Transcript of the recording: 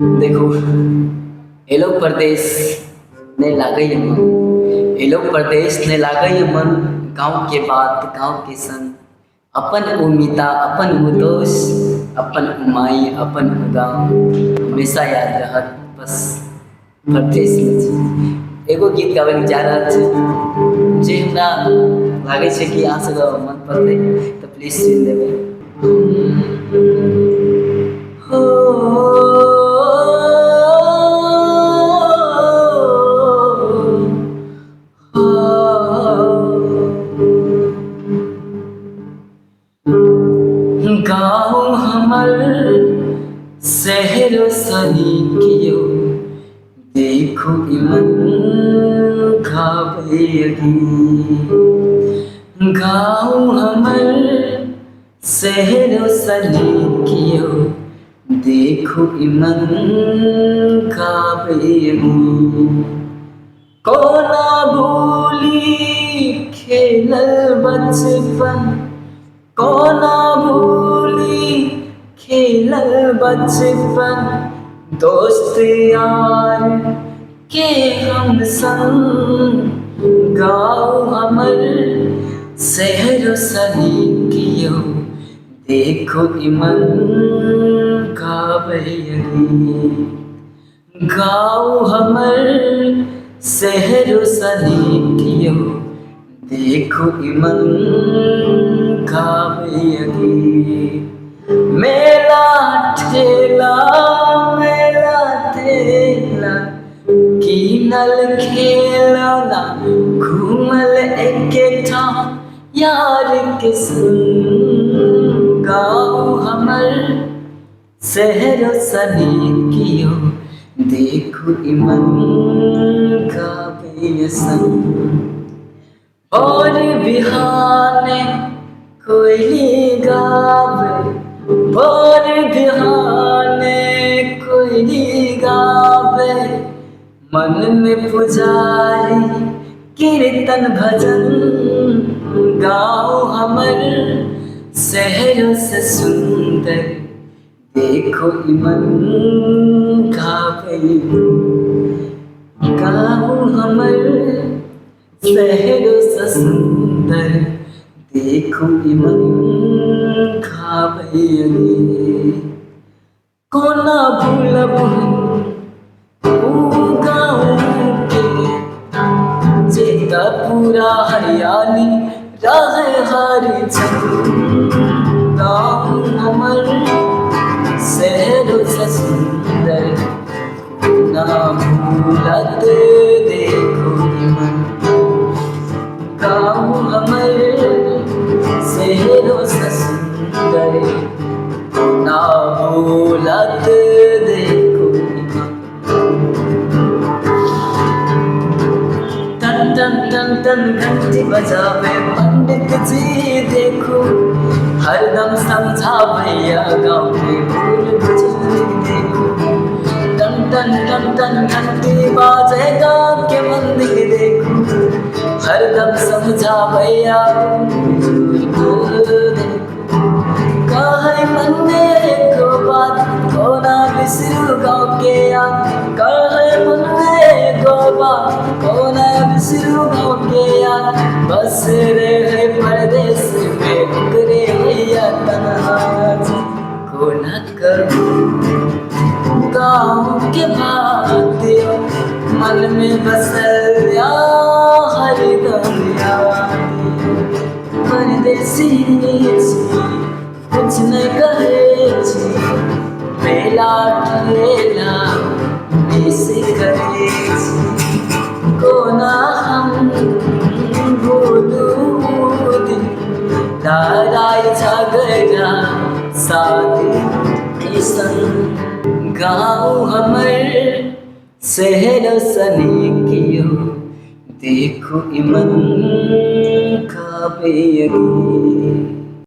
देखो, एलो परदेस ने लागई मन, एलो परदेस ने लागई मन। गाँव के बात गाँव के संग, अपन उमिता अपन उ दोस्त, अपन उमाई अपन उ गाँव हमेशा याद रहत। बस परदेस में छी। एगो गीत गावे जा रहल छै जे हमरा लागे छै कि अहाँ सब मन पड़तै, तो प्लीज सुन लेबै। हो गाँव हमर शहर सनी कियो, देखो इमन खाबेगी। गाँव हमर शहर सनी कियो, देखो इमन खाबेगी। कोना भूली खेलल बचपन, कोना भूली खेलल बचपन। दोस्त यार के हम संग, गाँव हमर शहर सनी कियो, देखो इमन खाबेगी। गाँव हमर शहर सनी कियो, देखो इमन खाबेगी। मेला ठेला मेला ठेला, कीनल खेलना घूमल एके ठाम यार के संग। गाँव हमर शहर सनी कियो, देखो इमन खाबेगी संग। और बिहाने कोयली गावे, और बिहाने कोयली गावे। मन में पुजारी कीर्तन भजन, गाँव हमर शहर से सुंदर, देखो इमन खाबेगी। गाँव हमर शहर से सुंदर, देखो इमन खाबेगी। कोना भूलब ऊ गाँव के, जेता पूरा हरियाली रहे हर जगह। गाँव हमर शहर से सुंदर, ना भूलत देखो इमन। गाँव हमर शहर से सुंदर, ना भूलत देखो इमन। टन टन टन टन घंटी बजावे पंडित जी देखो, हरदम समझावैया गाँव के भूल बुजुर्ग देखो। टन टन टन टन घंटी बाजे गाँव के मंदिर देखो, हरदम समझावैया भूल देखो। कहे मन में एको बात, कोना बिसरू गाँव के याद। कहे मन में एको बात, कोना बिसरू गाँव के याद। बस रहे परदेस में ओकरे भैया तन्हा, कोना करूं गाँव के बात। मन में बसल या हरदम याद, परदेसी कुछ न कहे छी। मेला ठेला मिस करे छी, कोना हम भूलू दिन लड़ाई झगड़ा शादी संग। गाँव हमर शहर सनी कियो, देखो इमन खाबेगी।